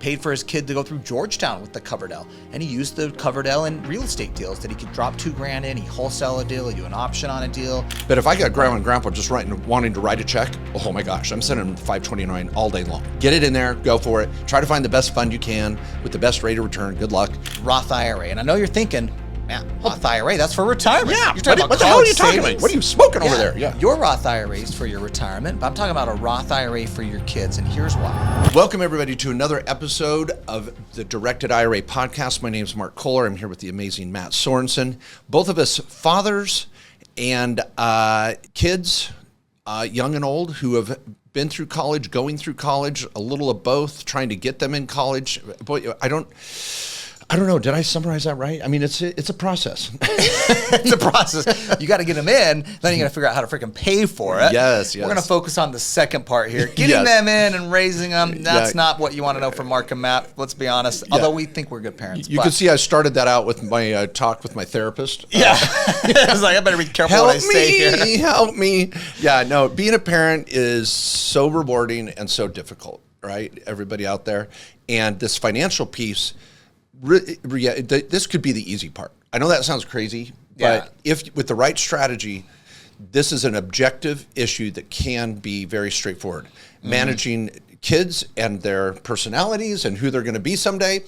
paid for his kid to go through Georgetown with the Coverdell, and he used the Coverdell in real estate deals that he could drop $2,000 in, he wholesale a deal, he do an option on a deal. But if I got grandma and grandpa just wanting to write a check, oh my gosh, I'm sending them 529 all day long. Get it in there, go for it. Try to find the best fund you can with the best rate of return. Good luck. Roth IRA, and I know you're thinking, man, Roth IRA, that's for retirement. Yeah, you're talking about what the hell are you talking savings. about? What are you smoking over there? Yeah. Your Roth IRA is for your retirement, but I'm talking about a Roth IRA for your kids, and here's why. Welcome, everybody, to another episode of the Directed IRA Podcast. My name is Mark Kohler. I'm here with the amazing Matt Sorensen. Both of us fathers and kids, young and old, who have been through college, going through college, a little of both, trying to get them in college. Boy, I don't know. Did I summarize that right? I mean, it's a process. It's a process. You got to get them in, then you got to figure out how to freaking pay for it. Yes. We're going to focus on the second part here. Getting them in and raising them, that's not what you want to know from Mark and Matt, let's be honest, although we think we're good parents. You can see I started that out with my talk with my therapist. Yeah. I was like, I better be careful what I say here. Help me. Yeah, no, being a parent is so rewarding and so difficult, right? Everybody out there. And this financial piece, this could be the easy part. I know that sounds crazy, but if with the right strategy, this is an objective issue that can be very straightforward. Managing kids and their personalities and who they're going to be someday,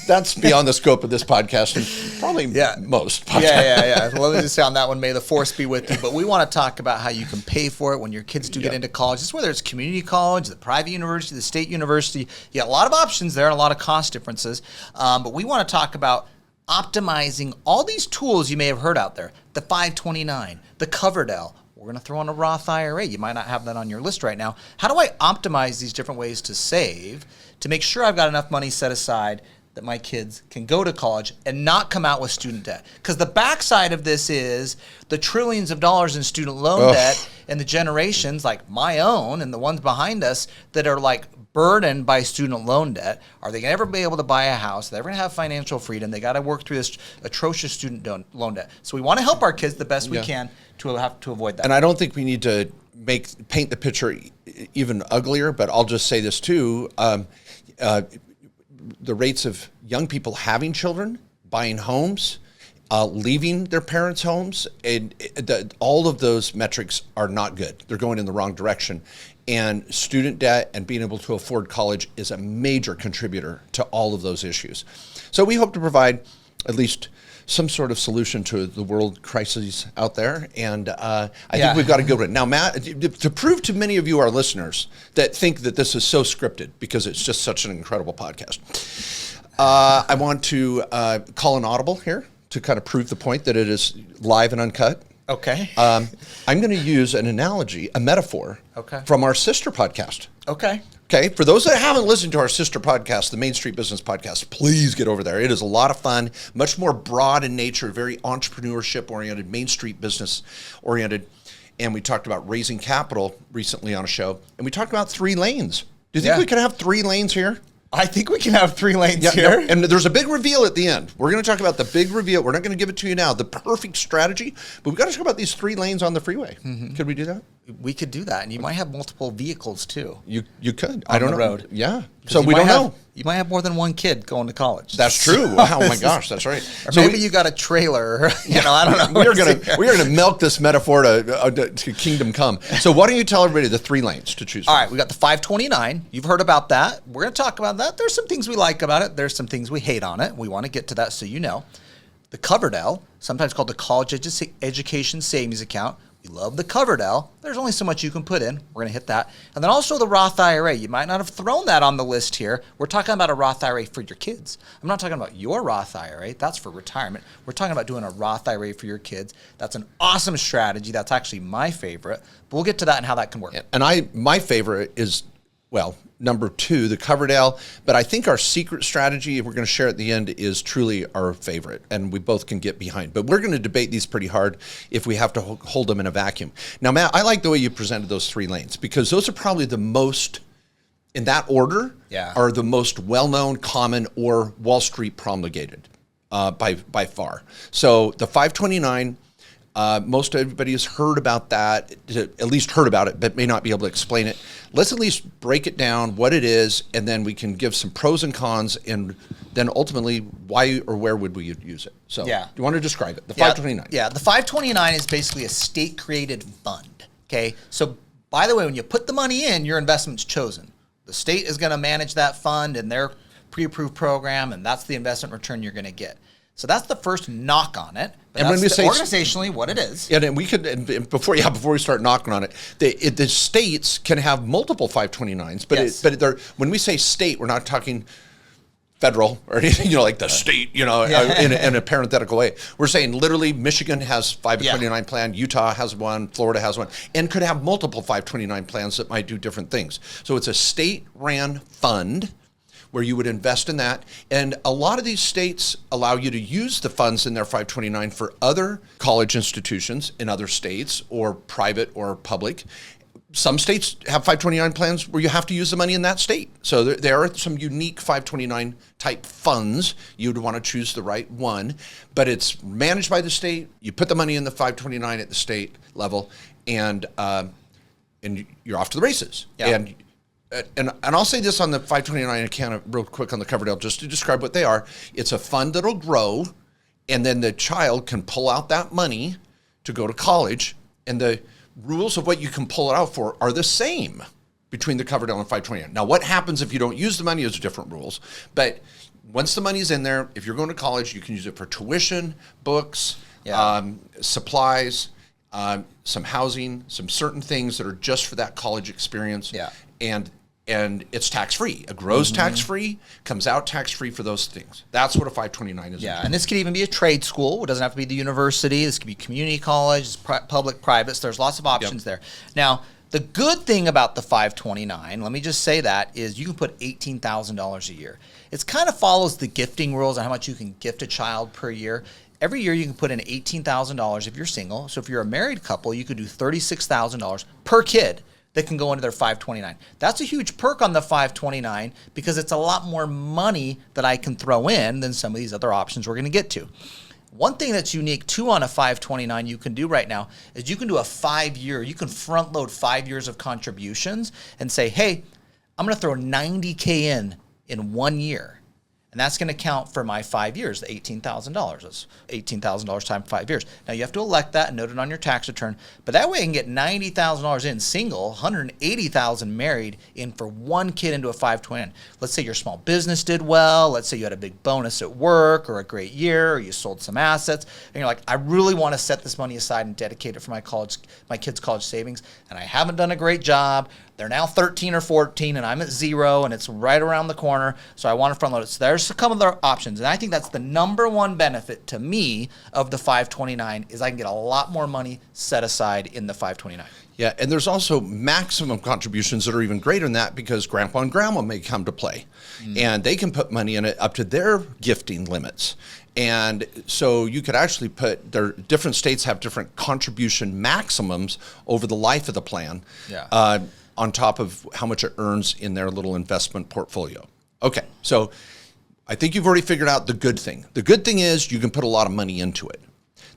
that's beyond the scope of this podcast and probably most podcasts. Yeah. Well, let me just say on that one, may the force be with you. But we want to talk about how you can pay for it when your kids do get into college. Just whether it's community college, the private university, the state university. You got a lot of options there and a lot of cost differences. But we want to talk about optimizing all these tools you may have heard out there. The 529, the Coverdell. We're going to throw in a Roth IRA. You might not have that on your list right now. How do I optimize these different ways to save to make sure I've got enough money set aside that my kids can go to college and not come out with student debt? Because the backside of this is the trillions of dollars in student loan debt and the generations like my own and the ones behind us that are like burdened by student loan debt. Are they going to ever be able to buy a house? They're going to have financial freedom. They got to work through this atrocious student loan debt. So we want to help our kids the best we can to have to avoid that. And I don't think we need to paint the picture even uglier, but I'll just say this too. The rates of young people having children, buying homes, leaving their parents' homes, and all of those metrics are not good. They're going in the wrong direction. And student debt and being able to afford college is a major contributor to all of those issues. So we hope to provide at least some sort of solution to the world crises out there. And I think we've got a good one. Now, Matt, to prove to many of you, our listeners, that think that this is so scripted because it's just such an incredible podcast, I want to call an audible here to kind of prove the point that it is live and uncut. Okay. I'm going to use an analogy, a metaphor from our sister podcast. Okay. For those that haven't listened to our sister podcast, the Main Street Business Podcast, please get over there. It is a lot of fun, much more broad in nature, very entrepreneurship-oriented, Main Street business-oriented. And we talked about raising capital recently on a show. And we talked about 3 lanes. Do you think we can have 3 lanes here? I think we can have 3 lanes here. And there's a big reveal at the end. We're going to talk about the big reveal. We're not going to give it to you now, the perfect strategy, but we've got to talk about these 3 lanes on the freeway. Mm-hmm. Could we do that? We could do that, and you might have multiple vehicles too. You could. I don't know. Road. Yeah. So we don't know. You might have more than one kid going to college. That's true. Oh my gosh, that's right. Or so maybe you got a trailer. I don't know. We're gonna milk this metaphor to kingdom come. So why don't you tell everybody the 3 lanes to choose from? All right, we got the 529. You've heard about that. We're gonna talk about that. There's some things we like about it. There's some things we hate on it. We want to get to that so you know. The Coverdell, sometimes called the College Education Savings Account. We love the Coverdell. There's only so much you can put in. We're going to hit that. And then also the Roth IRA. You might not have thrown that on the list here. We're talking about a Roth IRA for your kids. I'm not talking about your Roth IRA. That's for retirement. We're talking about doing a Roth IRA for your kids. That's an awesome strategy. That's actually my favorite. But we'll get to that and how that can work. And my favorite is, number 2, the Coverdell. But I think our secret strategy, if we're going to share at the end, is truly our favorite, and we both can get behind. But we're going to debate these pretty hard if we have to hold them in a vacuum. Now, Matt, I like the way you presented those 3 lanes because those are probably the most, in that order, are the most well-known, common, or Wall Street promulgated by far. So the 529 Most everybody has heard about that, at least heard about it, but may not be able to explain it. Let's at least break it down, what it is, and then we can give some pros and cons, and then ultimately why or where would we use it. So do you want to describe it? The 529. Yeah, the 529 is basically a state-created fund, okay? So by the way, when you put the money in, your investment's chosen. The state is going to manage that fund in their pre-approved program, and that's the investment return you're going to get. So that's the first knock on it. But and when we say organizationally, what it is. And we could, and before we start knocking on it, the states can have multiple 529s. But when we say state, we're not talking federal or anything, like the state, in a parenthetical way. We're saying literally Michigan has 529 plan, Utah has one, Florida has one, and could have multiple 529 plans that might do different things. So it's a state-ran fund where you would invest in that. And a lot of these states allow you to use the funds in their 529 for other college institutions in other states, or private or public. Some states have 529 plans where you have to use the money in that state. So there are some unique 529 type funds. You'd want to choose the right one, but it's managed by the state. You put the money in the 529 at the state level, and you're off to the races. Yeah. And I'll say this on the 529 account real quick on the Coverdell, just to describe what they are. It's a fund that'll grow, and then the child can pull out that money to go to college, and the rules of what you can pull it out for are the same between the Coverdell and 529. Now, what happens if you don't use the money is different rules, but once the money's in there, if you're going to college, you can use it for tuition, books, supplies, some housing, some certain things that are just for that college experience. Yeah. And it's tax-free. It grows tax-free, comes out tax-free for those things. That's what a 529 is. Yeah, and this could even be a trade school. It doesn't have to be the university. This could be community college, public, private. So there's lots of options there. Now, the good thing about the 529, let me just say that, is you can put $18,000 a year. It kind of follows the gifting rules on how much you can gift a child per year. Every year you can put in $18,000 if you're single. So if you're a married couple, you could do $36,000 per kid that can go into their 529. That's a huge perk on the 529 because it's a lot more money that I can throw in than some of these other options we're going to get to. One thing that's unique too on a 529 you can do right now is you can do a 5-year, you can front load 5 years of contributions and say, hey, I'm going to throw $90K in 1 year. And that's going to count for my 5 years, the $18,000. That's $18,000 times 5 years. Now, you have to elect that and note it on your tax return. But that way, you can get $90,000 in single, $180,000 married in for one kid into a 529. Let's say your small business did well. Let's say you had a big bonus at work or a great year, or you sold some assets. And you're like, I really want to set this money aside and dedicate it for my kids' college savings. And I haven't done a great job. They're now 13 or 14, and I'm at 0, and it's right around the corner, so I want to front load it. So there's a couple other options, and I think that's the number one benefit to me of the 529 is I can get a lot more money set aside in the 529. Yeah, and there's also maximum contributions that are even greater than that because grandpa and grandma may come to play, and they can put money in it up to their gifting limits. And so you could actually different states have different contribution maximums over the life of the plan. Yeah. On top of how much it earns in their little investment portfolio. Okay, so I think you've already figured out the good thing. The good thing is you can put a lot of money into it.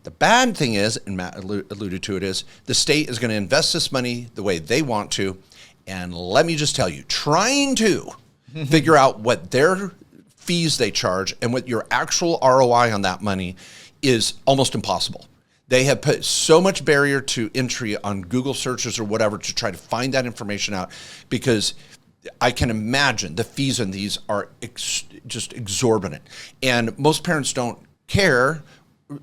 The bad thing is, and Matt alluded to it, is the state is going to invest this money the way they want to. And let me just tell you, trying to figure out what their fees they charge and what your actual ROI on that money is almost impossible. They have put so much barrier to entry on Google searches or whatever to try to find that information out because I can imagine the fees on these are just exorbitant. And most parents don't care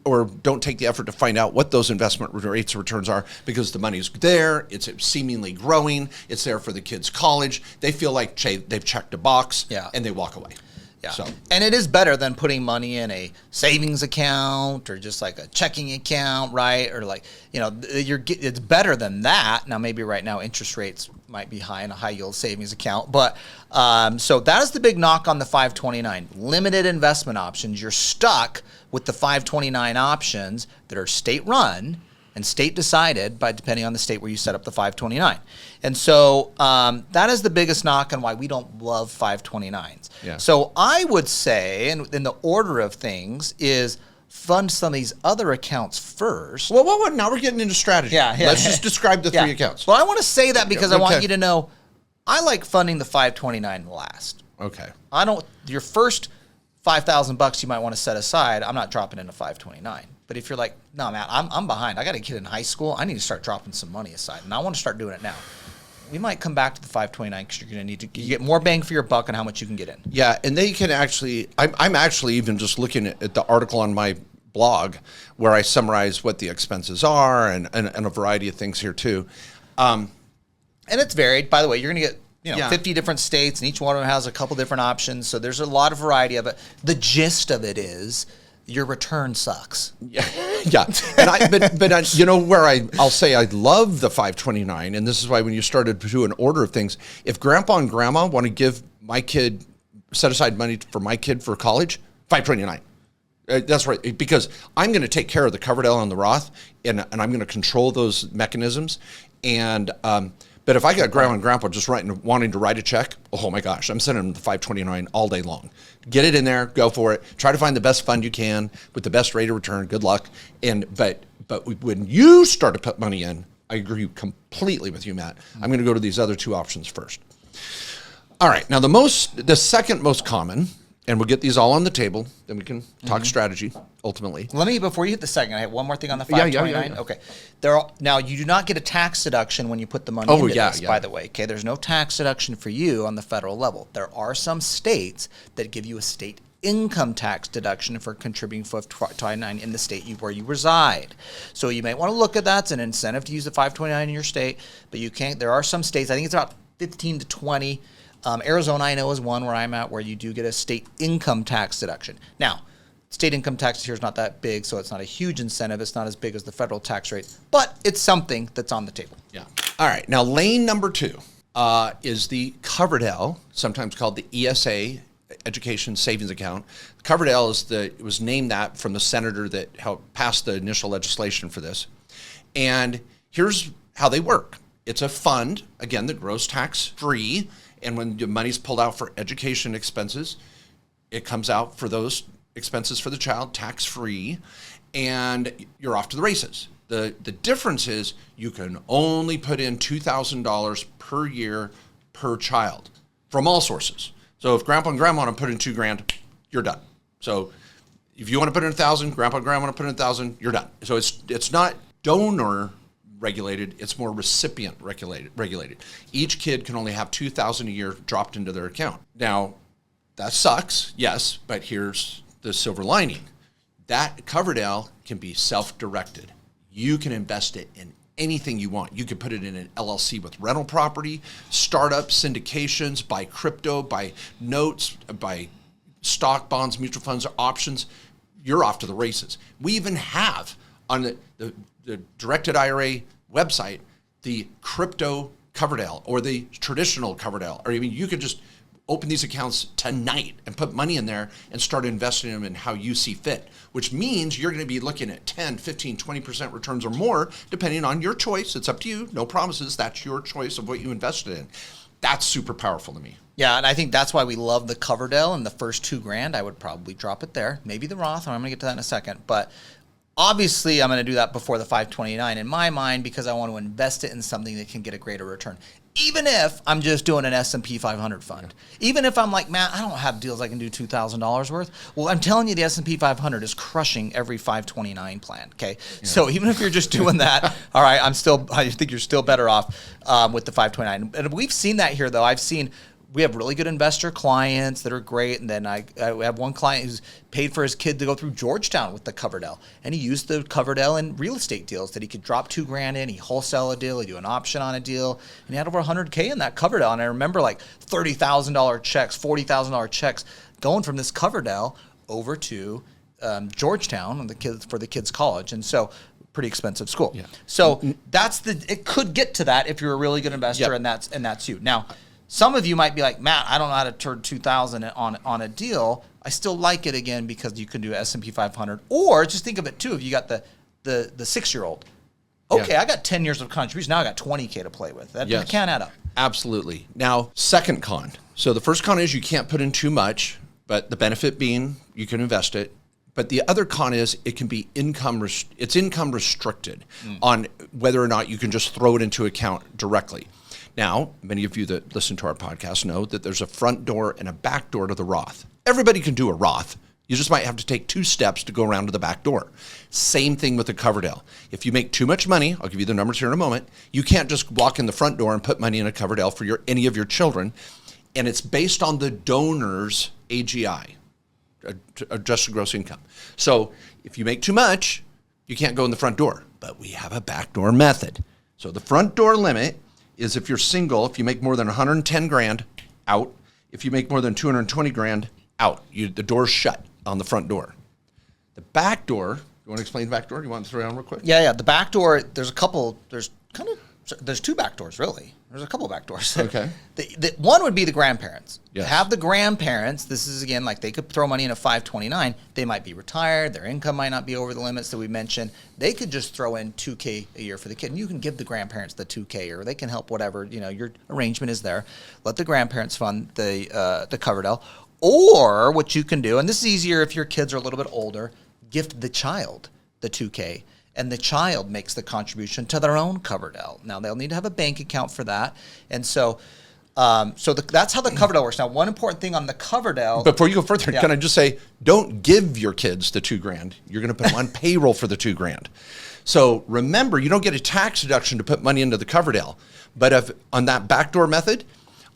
or don't take the effort to find out what those investment rates of returns are because the money's there, it's seemingly growing, it's there for the kids' college. They feel like they've checked a box and they walk away. Yeah. So. And it is better than putting money in a savings account or just like a checking account, right? Or like, it's better than that. Now, maybe right now interest rates might be high in a high yield savings account. But so that is the big knock on the 529. Limited investment options. You're stuck with the 529 options that are state run and state decided depending on the state where you set up the 529. And so that is the biggest knock on why we don't love 529s. Yeah. So I would say, and in the order of things, is fund some of these other accounts first. Well, now we're getting into strategy. Let's just describe the 3 accounts. Well, I want to say that because I want you to know I like funding the 529 last. Okay. Your first $5,000 you might want to set aside, I'm not dropping into 529. But if you're like, no, man, I'm behind. I got a kid in high school. I need to start dropping some money aside, and I want to start doing it now. We might come back to the 529 because you're going to need to get more bang for your buck on how much you can get in. Yeah, and they can actually, I'm actually even just looking at the article on my blog where I summarize what the expenses are and a variety of things here too. And it's varied. By the way, you're going to get 50 different states, and each one of them has a couple different options. So there's a lot of variety of it. The gist of it is your return sucks. Yeah. But you know where I'll say I love the 529, and this is why when you started to do an order of things, if grandpa and grandma want to give my kid, set aside money for my kid for college, 529. That's right, because I'm going to take care of the Coverdell and the Roth, and I'm going to control those mechanisms. And but if I got grandma and grandpa just wanting to write a check, oh my gosh, I'm sending them the 529 all day long. Get it in there, go for it. Try to find the best fund you can with the best rate of return. Good luck. But when you start to put money in, I agree completely with you, Matt. I'm going to go to these other 2 options first. All right, now the second most common. And we'll get these all on the table. Then we can talk strategy, ultimately. Before you hit the second, I have one more thing on the 529. Yeah. Okay. Now, you do not get a tax deduction when you put the money into this, by the way. Okay, there's no tax deduction for you on the federal level. There are some states that give you a state income tax deduction for contributing for 529 in the state where you reside. So you might want to look at that. It's an incentive to use the 529 in your state, but you can't. There are some states, I think it's about 15 to 20. Arizona, I know, is one where I'm at where you do get a state income tax deduction. Now, state income tax here is not that big, so it's not a huge incentive. It's not as big as the federal tax rate, but it's something that's on the table. Yeah. All right. Now, lane number 2 is the Coverdell, sometimes called the ESA, Education Savings Account. Coverdell it was named that from the senator that helped pass the initial legislation for this. And here's how they work. It's a fund, again, that grows tax-free. And when the money's pulled out for education expenses, it comes out for those expenses for the child tax-free, and you're off to the races. The difference is you can only put in $2,000 per year per child from all sources. So if grandpa and grandma want to put in $2,000, you're done. So if you want to put in $1,000, grandpa and grandma want to put in $1,000, you're done. So it's not donor regulated, it's more recipient regulated. Each kid can only have $2,000 a year dropped into their account. Now, that sucks, yes, but here's the silver lining. That Coverdell can be self-directed. You can invest it in anything you want. You can put it in an LLC with rental property, startups, syndications, buy crypto, buy notes, buy stock, bonds, mutual funds, or options. You're off to the races. We even have on the Directed IRA website the crypto Coverdell or the traditional Coverdell. Or you could just open these accounts tonight and put money in there and start investing them in how you see fit, which means you're going to be looking at 10, 15, 20% returns or more, depending on your choice. It's up to you. No promises. That's your choice of what you invested in. That's super powerful to me. Yeah, and I think that's why we love the Coverdell. And the first $2,000, I would probably drop it there. Maybe the Roth, and I'm going to get to that in a second. But obviously, I'm going to do that before the 529 in my mind because I want to invest it in something that can get a greater return. Even if I'm just doing an S&P 500 fund. Even if I'm like, man, I don't have deals I can do $2,000 worth. Well, I'm telling you, the S&P 500 is crushing every 529 plan, okay? Yeah. So even if you're just doing that, all right, I think you're still better off with the 529. And we've seen that here, though. We have really good investor clients that are great. And then I have one client who's paid for his kid to go through Georgetown with the Coverdell. And he used the Coverdell in real estate deals that he could drop $2,000 in. He wholesale a deal. He do an option on a deal. And he had over $100K in that Coverdell. And I remember like $30,000 checks, $40,000 checks going from this Coverdell over to Georgetown for the kids' college. And so pretty expensive school. Yeah. So it could get to that if you're a really good investor. Yep. and that's you. Now, some of you might be like, Matt, I don't know how to turn $2,000 on a deal. I still like it again because you can do S&P 500. Or just think of it too. If you got the 6-year-old, okay, I got 10 years of contribution. Now I got $20K to play with. That can't add up. Absolutely. Now, second con. So the first con is you can't put in too much, but the benefit being you can invest it. But the other con is it can be income restricted on whether or not you can just throw it into account directly. Now, many of you that listen to our podcast know that there's a front door and a back door to the Roth. Everybody can do a Roth. You just might have to take 2 steps to go around to the back door. Same thing with the Coverdell. If you make too much money, I'll give you the numbers here in a moment, you can't just walk in the front door and put money in a Coverdell for any of your children. And it's based on the donor's AGI, adjusted gross income. So if you make too much, you can't go in the front door. But we have a backdoor method. So the front door limit is if you're single, if you make more than 110 grand, out. If you make more than 220 grand, out. The door's shut on the front door. The back door, you want to explain the back door? You want to throw it on real quick? Yeah. The back door, there's 2 back doors, really. There's a couple of back doors. Okay. The one would be the grandparents. Yes. Have the grandparents, this is, again, like they could throw money in a 529. They might be retired. Their income might not be over the limits that we mentioned. They could just throw in $2K a year for the kid. And you can give the grandparents the $2K, or they can help whatever, your arrangement is there. Let the grandparents fund the Coverdell. Or what you can do, and this is easier if your kids are a little bit older, gift the child the $2K. And the child makes the contribution to their own Coverdell. Now, they'll need to have a bank account for that. And so that's how the Coverdell works. Now, one important thing on the Coverdell. Before you go further, can I just say, don't give your kids the $2 grand. You're going to put them on payroll for the $2 grand. So remember, you don't get a tax deduction to put money into the Coverdell. But if on that backdoor method,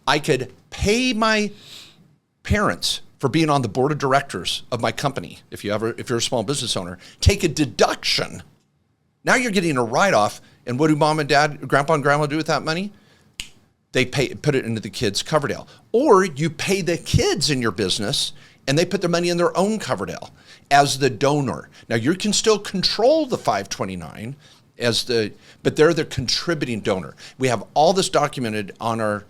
I could pay my parents for being on the board of directors of my company. If you're a small business owner, take a deduction. Now you're getting a write-off, and what do mom and dad, grandpa and grandma do with that money? They put it into the kids' Coverdell. Or you pay the kids in your business, and they put their money in their own Coverdell as the donor. Now you can still control the 529 but they're the contributing donor. We have all this documented on our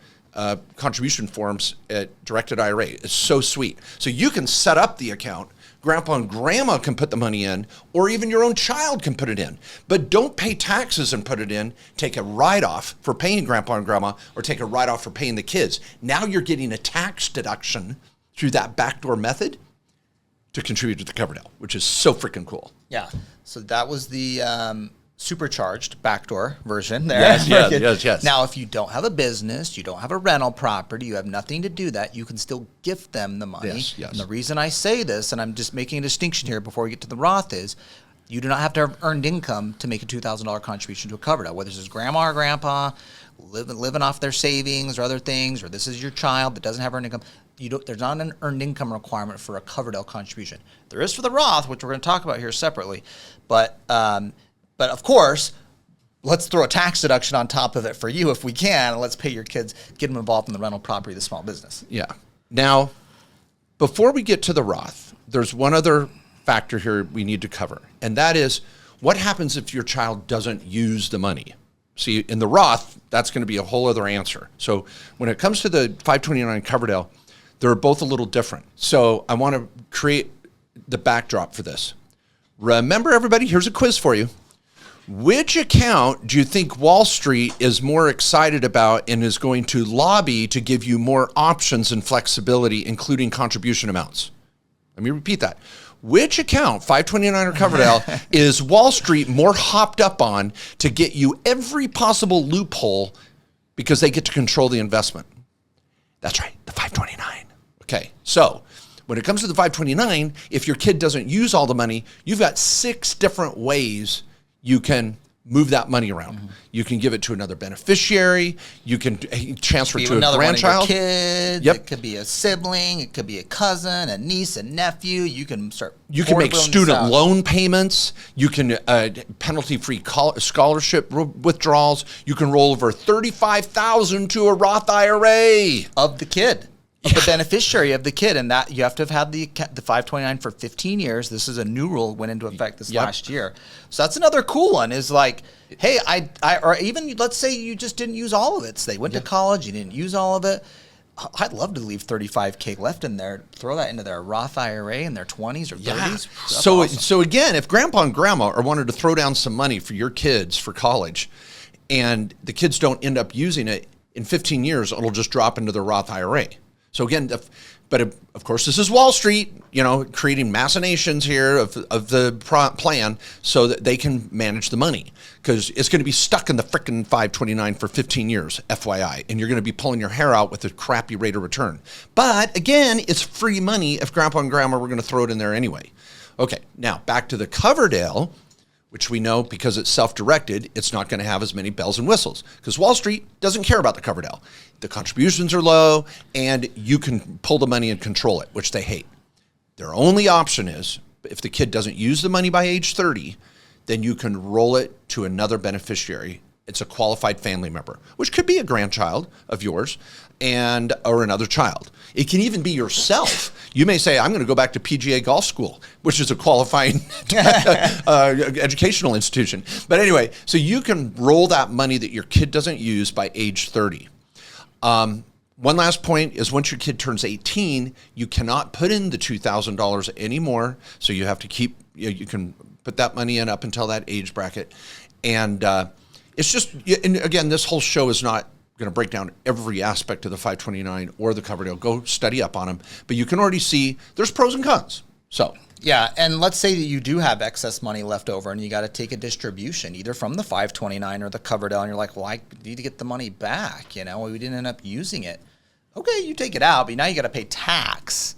contribution forms at Directed IRA. It's so sweet. So you can set up the account. Grandpa and grandma can put the money in, or even your own child can put it in. But don't pay taxes and put it in. Take a write-off for paying grandpa and grandma, or take a write-off for paying the kids. Now you're getting a tax deduction through that backdoor method to contribute to the Coverdell, which is so freaking cool. Yeah. So that was the supercharged backdoor version there. Yes. Now, if you don't have a business, you don't have a rental property, you have nothing to do that, you can still gift them the money. Yes. And the reason I say this, and I'm just making a distinction here before we get to the Roth, is you do not have to have earned income to make a $2,000 contribution to a Coverdell, whether this is grandma or grandpa living off their savings or other things, or this is your child that doesn't have earned income. There's not an earned income requirement for a Coverdell contribution. There is for the Roth, which we're going to talk about here separately, but of course, let's throw a tax deduction on top of it for you if we can, and let's pay your kids, get them involved in the rental property of the small business. Yeah. Now, before we get to the Roth, there's one other factor here we need to cover, and that is what happens if your child doesn't use the money? See, in the Roth, that's going to be a whole other answer. So when it comes to the 529 Coverdell, they're both a little different. So I want to create the backdrop for this. Remember, everybody, here's a quiz for you. Which account do you think Wall Street is more excited about and is going to lobby to give you more options and flexibility, including contribution amounts? Let me repeat that. Which account, 529 or Coverdell, is Wall Street more hopped up on to get you every possible loophole because they get to control the investment? That's right, the 529. Okay, so when it comes to the 529, if your kid doesn't use all the money, you've got 6 different ways you can move that money around. Mm-hmm. You can give it to another beneficiary. You can transfer it to a grandchild. One of your kids. Yep. It could be a sibling. It could be a cousin, a niece, a nephew. You can start. You can make student loan payments. You can penalty-free scholarship withdrawals. You can roll over $35,000 to a Roth IRA of the kid. Of the beneficiary of the kid, and that you have to have had the 529 for 15 years. This is a new rule, went into effect this last year. So that's another cool one. Is like, hey, or even let's say you just didn't use all of it. So they went to college, you didn't use all of it. I'd love to leave $35K left in there. Throw that into their Roth IRA in their 20s or 30s. Yeah. Awesome. So again, if grandpa and grandma are wanted to throw down some money for your kids for college, and the kids don't end up using it in 15 years, it'll just drop into their Roth IRA. So again, but of course, this is Wall Street. creating machinations here of the plan so that they can manage the money, because it's going to be stuck in the frickin' 529 for 15 years, FYI, and you're going to be pulling your hair out with a crappy rate of return. But again, it's free money if grandpa and grandma were going to throw it in there anyway. Okay, now back to the Coverdell, which we know because it's self-directed, it's not going to have as many bells and whistles, because Wall Street doesn't care about the Coverdell. The contributions are low, and you can pull the money and control it, which they hate. Their only option is, if the kid doesn't use the money by age 30, then you can roll it to another beneficiary. It's a qualified family member, which could be a grandchild of yours or another child. It can even be yourself. You may say, I'm going to go back to PGA Golf School, which is a qualifying educational institution. But anyway, so you can roll that money that your kid doesn't use by age 30. One last point is, once your kid turns 18, you cannot put in the $2,000 anymore. So you have to keep, you can put that money in up until that age bracket. And it's just, and again, this whole show is not going to break down every aspect of the 529 or the Coverdell. Go study up on them. But you can already see there's pros and cons. So yeah, and let's say that you do have excess money left over and you got to take a distribution either from the 529 or the Coverdell, and you're like, well, I need to get the money back. We didn't end up using it. Okay, you take it out, but now you got to pay tax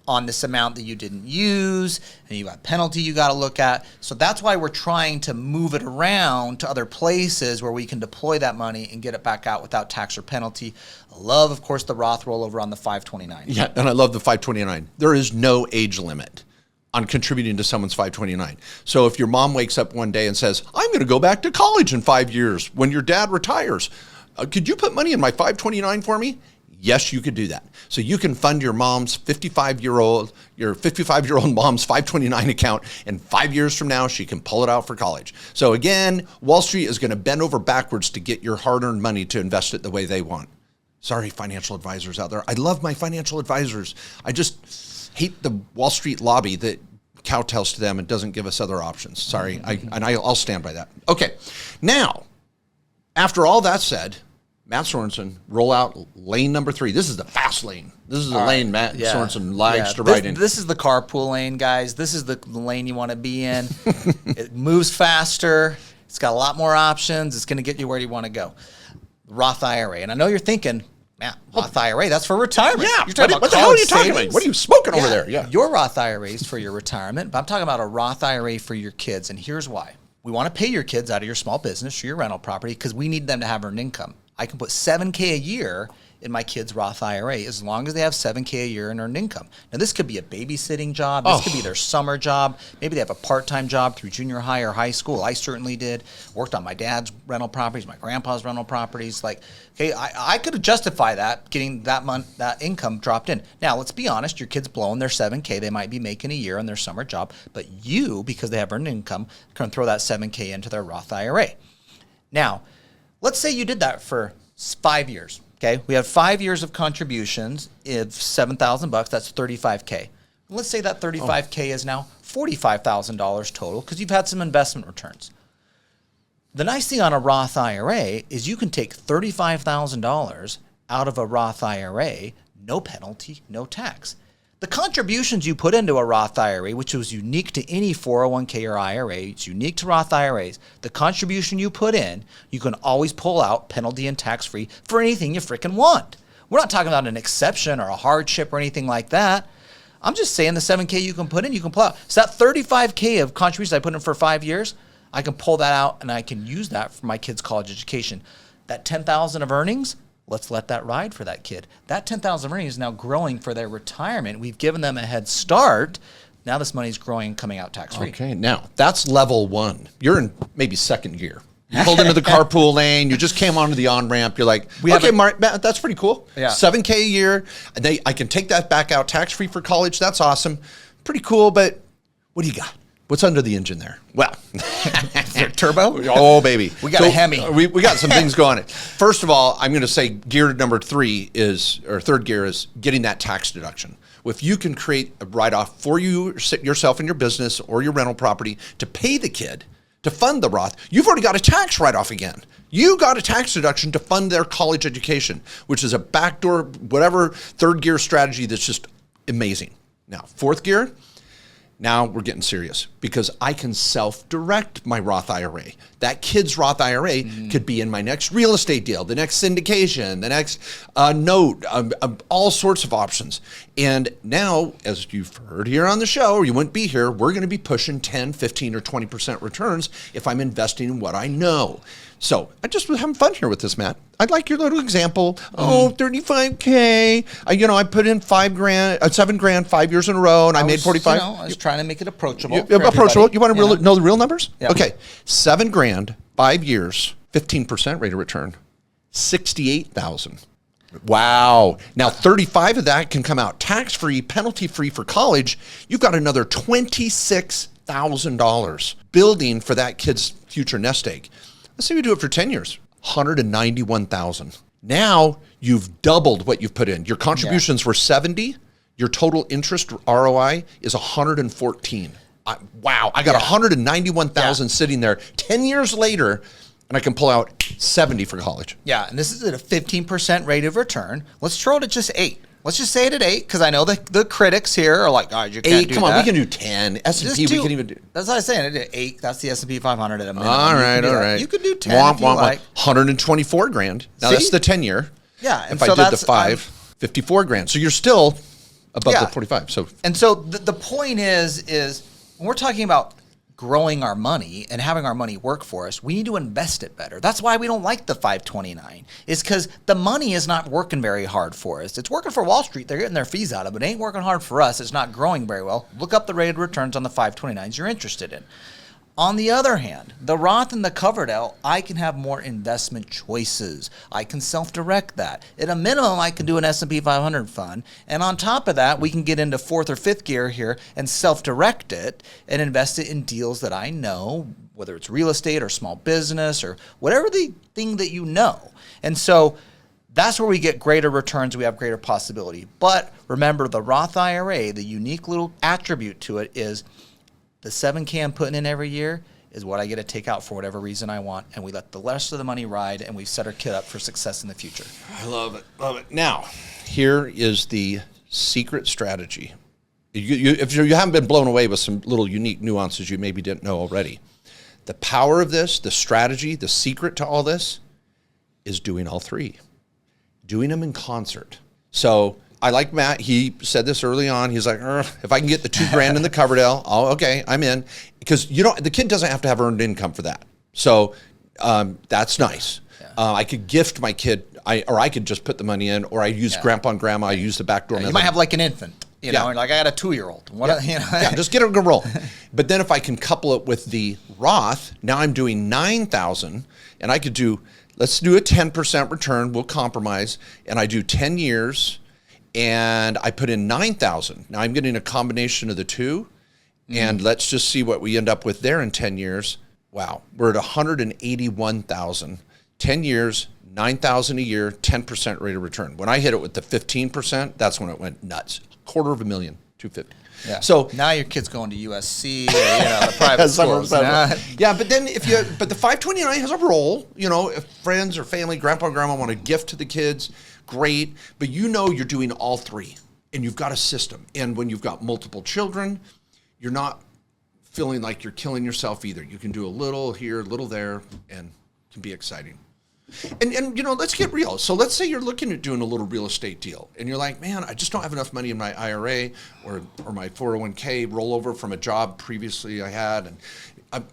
on this amount that you didn't use, and you got penalty you got to look at. So that's why we're trying to move it around to other places where we can deploy that money and get it back out without tax or penalty. I love, of course, the Roth rollover on the 529. Yeah, and I love the 529. There is no age limit on contributing to someone's 529. So if your mom wakes up one day and says, I'm going to go back to college in 5 years when your dad retires, could you put money in my 529 for me? Yes, you could do that. So you can fund your mom's 55-year-old mom's 529 account, and 5 years from now, she can pull it out for college. So again, Wall Street is going to bend over backwards to get your hard-earned money to invest it the way they want. Sorry, financial advisors out there. I love my financial advisors. I just hate the Wall Street lobby that kowtows to them and doesn't give us other options. Sorry, I'll stand by that. Okay, now, after all that said, Matt Sorensen, roll out lane number 3. This is the fast lane. This is the lane Matt Sorensen likes to ride in. This is the carpool lane, guys. This is the lane you want to be in. It moves faster. It's got a lot more options. It's going to get you where you want to go. Roth IRA. And I know you're thinking, Matt, Roth IRA, that's for retirement. Yeah. You're talking What the hell are you talking about? What are you smoking over there? Yeah. Your Roth IRA is for your retirement, but I'm talking about a Roth IRA for your kids. And here's why. We want to pay your kids out of your small business or your rental property because we need them to have earned income. I can put $7,000 a year in my kid's Roth IRA as long as they have $7,000 a year in earned income. Now, this could be a babysitting job. This could be their summer job. Maybe they have a part-time job through junior high or high school. I certainly did. Worked on my dad's rental properties, my grandpa's rental properties. I could justify that, getting that income dropped in. Now, let's be honest. Your kid's blowing their $7,000 they might be making a year in their summer job. But you, because they have earned income, can throw that $7,000 into their Roth IRA. Now, let's say you did that for 5 years. Okay, we have 5 years of contributions. If $7,000, that's $35,000. Let's say that $35,000 is now $45,000 total because you've had some investment returns. The nice thing on a Roth IRA is you can take $35,000 out of a Roth IRA, no penalty, no tax. The contributions you put into a Roth IRA, which was unique to any 401k or IRA, it's unique to Roth IRAs, the contribution you put in, you can always pull out penalty and tax-free for anything you freaking want. We're not talking about an exception or a hardship or anything like that. I'm just saying the $7,000 you can put in, you can pull out. So that $35,000 of contributions I put in for 5 years, I can pull that out and I can use that for my kid's college education. That $10,000 of earnings, let's let that ride for that kid. That $10,000 earnings is now growing for their retirement. We've given them a head start. Now this money's growing, coming out tax-free. Okay, now that's level 1. You're in maybe second gear. You pulled into the carpool lane. You just came onto the on-ramp. You're like, okay, Mark, that's pretty cool. Yeah. $7,000 a year. I can take that back out tax-free for college. That's awesome. Pretty cool, but what do you got? What's under the engine there? Well, turbo? Oh, baby. We got a Hemi. We got some things going. First of all, I'm going to say gear number 3 third gear is getting that tax deduction. If you can create a write-off for yourself and your business or your rental property to pay the kid to fund the Roth, you've already got a tax write-off again. You got a tax deduction to fund their college education, which is a backdoor, whatever, third gear strategy that's just amazing. Now, fourth gear, now we're getting serious because I can self-direct my Roth IRA. That kid's Roth IRA could be in my next real estate deal, the next syndication, the next note, all sorts of options. And now, as you've heard here on the show, or you wouldn't be here, we're going to be pushing 10, 15, or 20% returns if I'm investing in what I know. So I just was having fun here with this, Matt. I'd like your little example. $35K. I put in $7,000, 5 years in a row, and I made 45. I was trying to make it approachable. Approachable. You want to know the real numbers? Yeah. Okay, $7,000, 5 years, 15% rate of return, $68,000. Wow. Now 35 of that can come out tax-free, penalty-free for college. You've got another $26,000 building for that kid's future nest egg. Let's say we do it for 10 years, $191,000. Now you've doubled what you've put in. Your contributions were 70. Your total interest ROI is 114. Wow, I got 191,000 sitting there 10 years later, and I can pull out 70 for college. Yeah, and this is at a 15% rate of return. Let's throw it at just 8. Let's just say it at 8, because I know the critics here are like, oh, you can't 8, do come that. on, we can do 10. S&P, we can even do. That's what I was saying. At 8, that's the S&P 500 at a minimum. All right. You could do 10 if you like. $124,000. Now, that's the 10-year. Yeah. And if I did the 5, $54,000. So you're still above the 45. So the point is when we're talking about growing our money and having our money work for us, we need to invest it better. That's why we don't like the 529. It's because the money is not working very hard for us. It's working for Wall Street. They're getting their fees out of it. It ain't working hard for us. It's not growing very well. Look up the rated returns on the 529s you're interested in. On the other hand, the Roth and the Coverdell, I can have more investment choices. I can self-direct that. At a minimum, I can do an S&P 500 fund. And on top of that, we can get into fourth or fifth gear here and self-direct it and invest it in deals that I know, whether it's real estate or small business or whatever the thing that you know. And so that's where we get greater returns. We have greater possibility. But remember, the Roth IRA, the unique little attribute to it is the $7K I'm putting in every year is what I get to take out for whatever reason I want, and we let the rest of the money ride, and we set our kid up for success in the future. I love it. Now, here is the secret strategy. If you haven't been blown away with some little unique nuances you maybe didn't know already, the power of this, the strategy, the secret to all this is doing all three, doing them in concert. So I like Matt. He said this early on. He's like, if I can get the $2,000 in the Coverdell, okay, I'm in. Because the kid doesn't have to have earned income for that. So that's nice. Yeah. I could gift my kid, or I could just put the money in, or I use grandpa and grandma. I use the backdoor method. You might have like an infant. You know, like I got a 2-year-old. Just get it to roll. But then if I can couple it with the Roth, now I'm doing $9,000, and I could do, let's do a 10% return. We'll compromise, and I do 10 years. And I put in $9,000. Now I'm getting a combination of the two, and let's just see what we end up with there in 10 years. Wow, we're at $181,000. 10 years, $9,000 a year, 10% rate of return. When I hit it with the 15%, that's when it went nuts. $250,000, $250,000. Yeah. So now your kid's going to USC, or, the private schools. Yeah, but then but the 529 has a role. If friends or family, grandpa and grandma want to gift to the kids, great. But you're doing all three, and you've got a system. And when you've got multiple children, you're not feeling like you're killing yourself either. You can do a little here, a little there, and it can be exciting. And let's get real. So let's say you're looking at doing a little real estate deal, and you're like, man, I just don't have enough money in my IRA or my 401k rollover from a job previously I had. And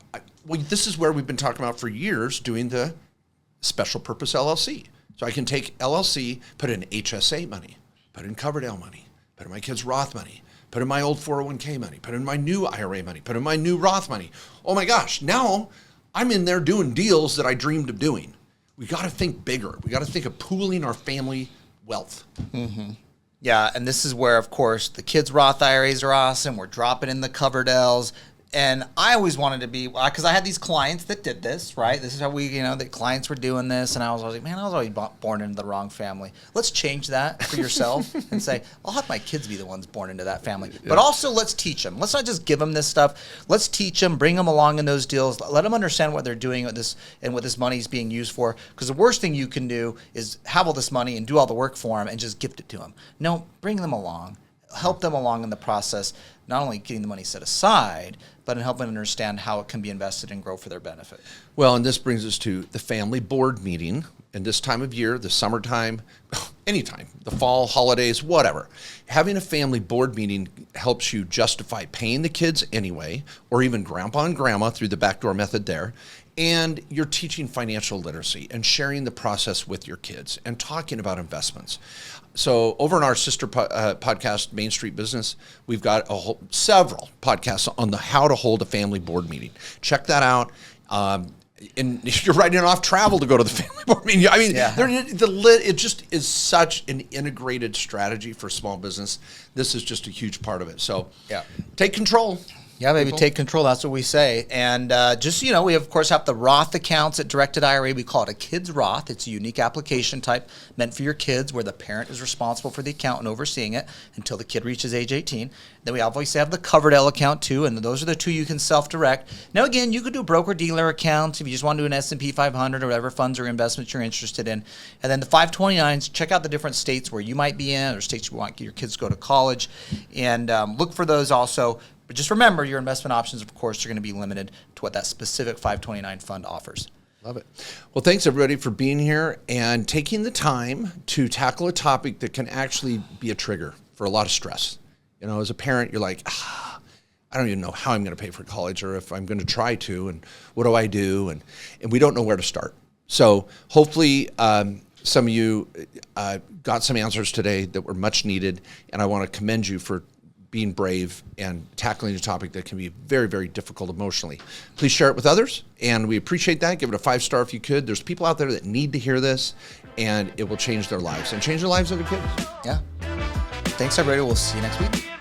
this is where we've been talking about for years, doing the special purpose LLC. So I can take LLC, put in HSA money, put in Coverdell money, put in my kids' Roth money, put in my old 401k money, put in my new IRA money, put in my new Roth money. Oh my gosh, now I'm in there doing deals that I dreamed of doing. We got to think bigger. We got to think of pooling our family wealth. Mm-hmm. Yeah, and this is where, of course, the kids' Roth IRAs are awesome. We're dropping in the Coverdells. And I always wanted to be, because I had these clients that did this, right? This is how the clients were doing this. And I was like, man, I was always born into the wrong family. Let's change that for yourself and say, I'll have my kids be the ones born into that family. Yeah. But also let's teach them. Let's not just give them this stuff. Let's teach them, bring them along in those deals. Let them understand what they're doing with this and what this money is being used for. Because the worst thing you can do is have all this money and do all the work for them and just gift it to them. No, bring them along. help them along in the process, not only getting the money set aside, but in helping them understand how it can be invested and grow for their benefit. Well, and this brings us to the family board meeting. And this time of year, the summertime, anytime, the fall, holidays, whatever. Having a family board meeting helps you justify paying the kids anyway, or even grandpa and grandma through the backdoor method there. And you're teaching financial literacy and sharing the process with your kids and talking about investments. So over in our sister podcast, Main Street Business, we've got several podcasts on the how to hold a family board meeting. Check that out. And you're writing off travel to go to the family board meeting. I mean, it just is such an integrated strategy for small business. This is just a huge part of it. So take control. Yeah, maybe take control. That's what we say. And just so you know, we of course have the Roth accounts at Directed IRA. We call it a kids Roth. It's a unique application type meant for your kids where the parent is responsible for the account and overseeing it until the kid reaches age 18. Then we obviously have the Coverdell account too, and those are the two you can self-direct. Now again, you could do broker-dealer accounts if you just want to do an S&P 500 or whatever funds or investments you're interested in. And then the 529s, check out the different states where you might be in or states you want your kids to go to college. And look for those also. But just remember, your investment options, of course, are going to be limited to what that specific 529 fund offers. Love it. Well, thanks, everybody, for being here and taking the time to tackle a topic that can actually be a trigger for a lot of stress. You know, as a parent, you're like, I don't even know how I'm going to pay for college or if I'm going to try to, and what do I do? And we don't know where to start. So hopefully some of you got some answers today that were much needed, and I want to commend you for being brave and tackling a topic that can be very, very difficult emotionally. Please share it with others, and we appreciate that. Give it a 5-star if you could. There's people out there that need to hear this, and it will change their lives and change the lives of the kids. Yeah. Thanks, everybody. We'll see you next week.